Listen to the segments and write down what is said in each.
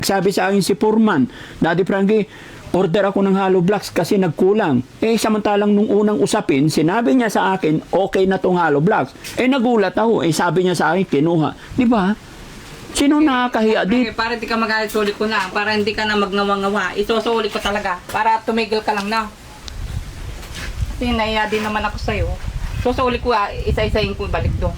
Sabi sa akin si Foreman, Daddy Frankie, order ako ng hollow blocks kasi nagkulang. Samantalang nung unang usapin, sinabi niya sa akin, okay na tong hollow blocks. Nagulat ako. Sabi niya sa akin, kinuha. Di ba? Sino nakakahiya dito? Para hindi ka magalit, sulit ko na. Para hindi ka na magnawa-ngawa. Isusulit ko talaga. Para tumigil ka lang na. Kasi naiya din naman ako sa'yo. Susulit ko, isa-isahin ko balik doon.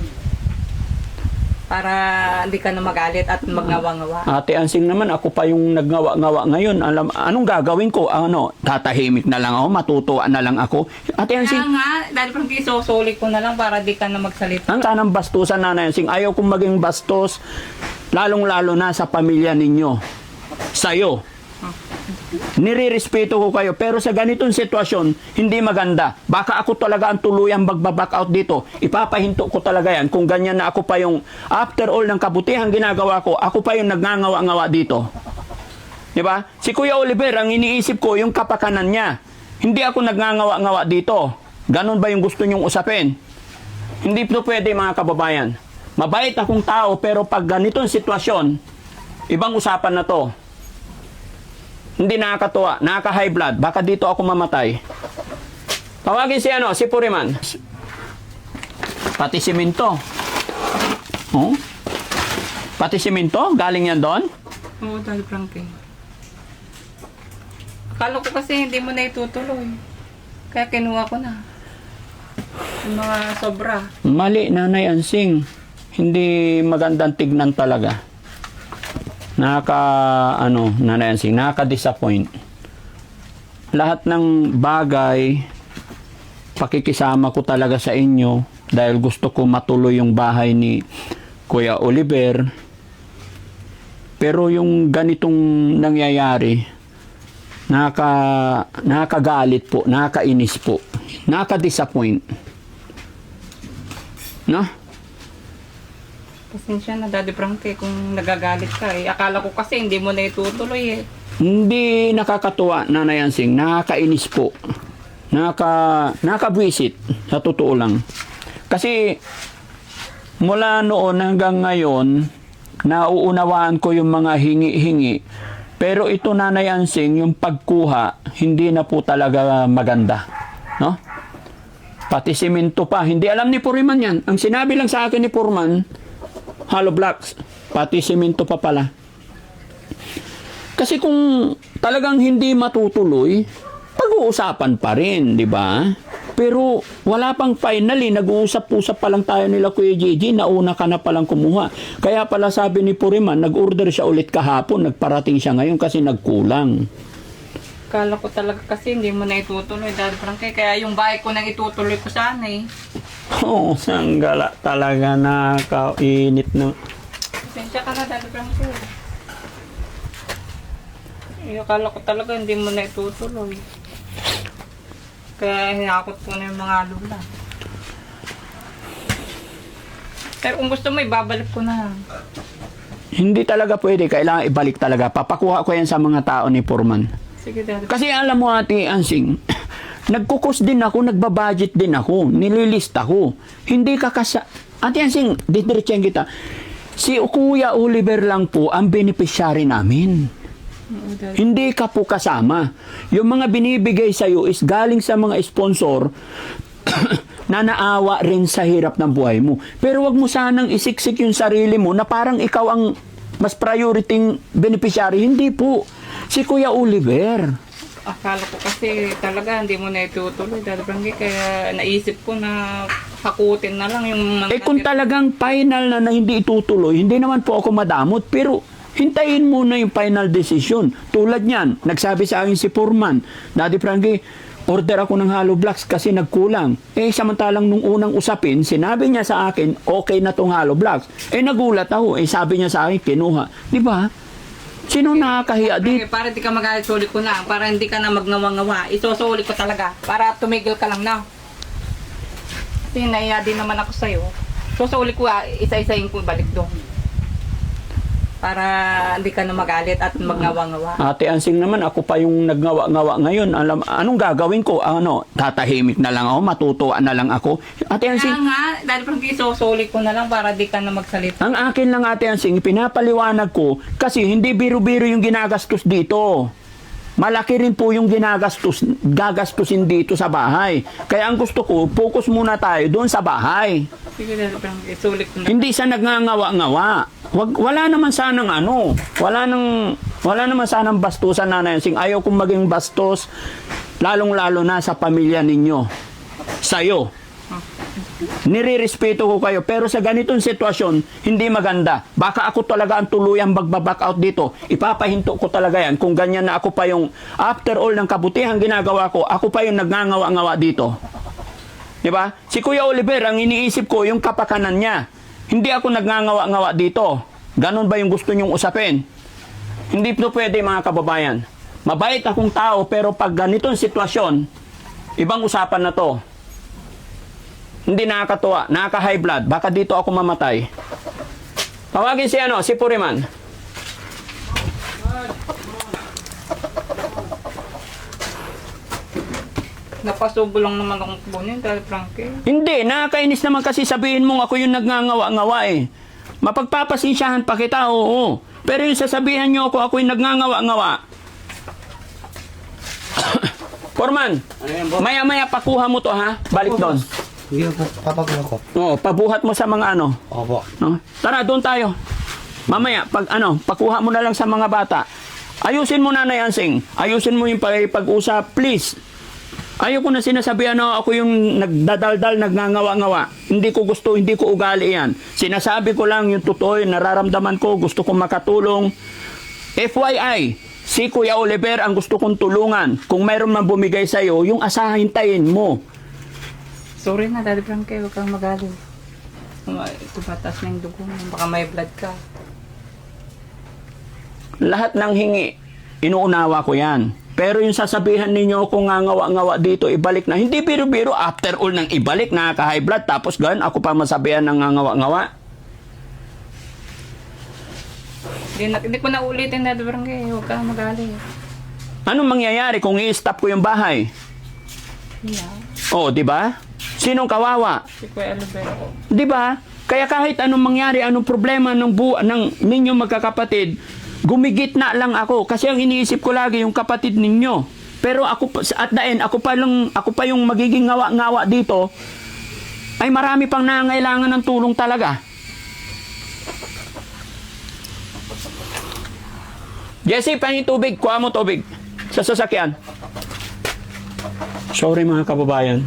Para hindi ka na magalit at magnawa-ngawa. Ate Ansing naman, ako pa yung nagngawa-ngawa ngayon. Anong gagawin ko? Tatahimik na lang ako, matutuwa na lang ako. Ate Ansing, Kaya nga, dahil parang isusulit ko na lang para di ka na magsalita. sanang bastusan, Nanay Ansing. Ayaw kong maging bastos, lalong-lalo na sa pamilya ninyo. Sa'yo. Nirirespeto ko kayo, pero sa ganitong sitwasyon, hindi maganda. Baka ako talaga ang tuluyang magbaback out dito. Ipapahinto ko talaga yan. Kung ganyan na ako pa yung, after all ng kabutihan ginagawa ko, ako pa yung nagngangawa-ngawa dito. Diba? Si Kuya Oliver, ang iniisip ko, yung kapakanan niya. Hindi ako nagngangawa-ngawa dito. Ganon ba yung gusto nyong usapin? Hindi po pwede, mga kababayan. Mabait akong tao, pero pag ganitong sitwasyon, ibang usapan na to. Hindi nakakatuwa, nakaka-high blood. Baka dito ako mamatay. Tawagin si Foreman. Pati simento. Oh? Pati simento? Galing yan doon? Oo, dahil Frankie. Akala ko kasi hindi mo na itutuloy. Kaya kinuha ko na. Yung mga sobra. Mali, Nanay Ansing. Hindi magandang tignan talaga. Nanay Ansing, nakaka-disappoint. Lahat ng bagay, pakikisama ko talaga sa inyo dahil gusto ko matuloy yung bahay ni Kuya Oliver. Pero yung ganitong nangyayari, nakakagalit po, nakakainis po, nakaka-disappoint. No? Pasensya na, Daddy Frankie, kung nagagalit ka eh. Akala ko kasi hindi mo na itutuloy eh. Hindi nakakatuwa, Nanay Ansing. Nakakainis po. Nakabwisit. Sa totoo lang. Kasi, mula noon hanggang ngayon, nauunawaan ko yung mga hingi-hingi. Pero ito, Nanay Ansing, yung pagkuha, hindi na po talaga maganda. No? Pati simento pa. Hindi alam ni Foreman yan. Ang sinabi lang sa akin ni Foreman, hollow blocks, pati simento pa pala. Kasi kung talagang hindi matutuloy, pag-uusapan pa rin, di ba? Pero wala pang finally, nag-uusap-usap pa lang tayo nila Kuya Gigi, nauna ka na palang kumuha. Kaya pala sabi ni Foreman, nag-order siya ulit kahapon, nagparating siya ngayon kasi nagkulang. Akala ko talaga kasi hindi mo na itutuloy, Daddy Frankie. Kaya yung bahay ko nang itutuloy ko sana eh. Oo, sanggala talaga, nakakainit na. Pasensya ka na, Daddy Frankie. Akala ko talaga hindi mo na itutuloy. Kaya hinakot ko na yung mga lula. Pero kung gusto mo, ibabalik ko na. Hindi talaga pwede, kailangan ibalik talaga. Papakuha ko yan sa mga tao ni Foreman. Sige, Daddy. Kasi alam mo, Ate Ansing, nagkukos din ako, nagbabudget din ako, nililista ko. Hindi ka Ate Ansing, didiretsahin kita. Si Kuya Oliver lang po ang beneficiary namin. Hindi ka po kasama. Yung mga binibigay sa'yo is galing sa mga sponsor na naawa rin sa hirap ng buhay mo. Pero wag mo sanang isiksik yung sarili mo na parang ikaw ang mas priority beneficiary. Hindi po. Si Kuya Oliver. Akala ko kasi talaga hindi mo na itutuloy, Daddy Frankie. Kaya naisip ko na hakutin na lang yung mga... Kung talagang final na hindi itutuloy, hindi naman po ako madamot. Pero hintayin muna yung final decision. Tulad niyan, nagsabi sa akin si Foreman, Daddy Frankie, order ako ng hollow blocks kasi nagkulang. Samantalang nung unang usapin, sinabi niya sa akin, okay na tong hollow blocks. Nagulat ako. Sabi niya sa akin, kinuha. Di ba? Sino nakakahiya dito? Para hindi ka magalit, sulit ko na. Para hindi ka na magnawa-ngawa. Isusulit ko talaga. Para tumigil ka lang na. Kasi naiya din naman ako sa'yo. Susulit ko, isa-isahin ko balik doon. para hindi ka na magalit at magngawa-ngawa. Ate Ansing naman, ako pa yung nagngawa-ngawa ngayon. Anong gagawin ko? Tatahimik na lang ako, matutuwa na lang ako. Ate Kaya Ansing, nga, dahil parang isusuli ko na lang para di ka na magsalita. ang akin lang Ate Ansing, pinapaliwanag ko kasi hindi biro-biro yung ginagastos dito. Malaki rin po yung gagastusin dito sa bahay. Kaya ang gusto ko, focus muna tayo doon sa bahay. Sige, dahil parang isuli ko na. Hindi siya nagngangawa-ngawa. Wala naman sanang wala naman sanang bastusan, Nanay Ansing. Ayaw kong maging bastos, lalong-lalo na sa pamilya ninyo. Sa'yo. Nirirespeto ko kayo, pero sa ganitong sitwasyon, hindi maganda. Baka ako talaga ang tuluyang magbaback out dito. Ipapahinto ko talaga yan. Kung ganyan na ako pa yung, after all ng kabutihan ginagawa ko, ako pa yung nagngangawa-ngawa dito. Diba? Si Kuya Oliver, ang iniisip ko, yung kapakanan niya. Hindi ako nagngangawa-ngawa dito. Ganon ba yung gusto niyong usapin? Hindi po pwede, mga kababayan. Mabait akong tao, pero pag ganitong sitwasyon, ibang usapan na to. Hindi nakakatuwa, nakaka-high blood. Baka dito ako mamatay. Tawagin si Puriman. Napasubo lang naman akong kunin dahil Frankie. Hindi, nakakainis naman kasi sabihin mong ako yung nagngangawa-ngawa eh. Mapagpapasensyahan pa kita, oo. Pero yung sasabihan nyo ako yung nagngangawa-ngawa. Forman, maya-maya pakuha mo to ha. Balik doon. Hindi po, papakuha ko. Oo, pabuhat mo sa mga ano. Opo. No? Tara, doon tayo. Mamaya, pakuha mo na lang sa mga bata. Ayusin mo, Nanay Ansing. Ayusin mo yung pag-usap, please. Ayoko na sinasabihan na ako yung nagdadaldal, nagngangawa-ngawa. Hindi ko gusto, hindi ko ugali yan. Sinasabi ko lang yung totoo, yung nararamdaman ko, gusto kong makatulong. FYI, si Kuya Oliver ang gusto kong tulungan. Kung mayroon man bumigay sa'yo, yung asahintayin mo. Sorry na, Daddy Frankie, huwag kang magalit. Tumatas na yung dugo mo, baka may blood ka. Lahat ng hingi, inuunawa ko yan. Pero yung sasabihan ninyo kung ngawa-ngawa dito, ibalik na. Hindi biro-biro, after all nang ibalik, nakaka-high blood, tapos ganun, ako pa masabihan ng ngawa-ngawa. Hindi ko na ulitin, Daddy Frankie, huwag kang magalit. Anong mangyayari kung i-stop ko yung bahay? Yeah. Oh, di ba? Sinong kawawa? Si Kuya Oliver. Di ba? Kaya kahit anong mangyari, anong problema ng ninyo magkakapatid, gumigitna lang ako kasi ang iniisip ko lagi yung kapatid ninyo. Pero ako at the end, ako pa yung magiging ngawa-ngawa dito. Ay marami pang nangangailangan ng tulong talaga. Jesse, pahingin tubig. Kuha mo tubig sa sasakyan. Sorry mga kababayan.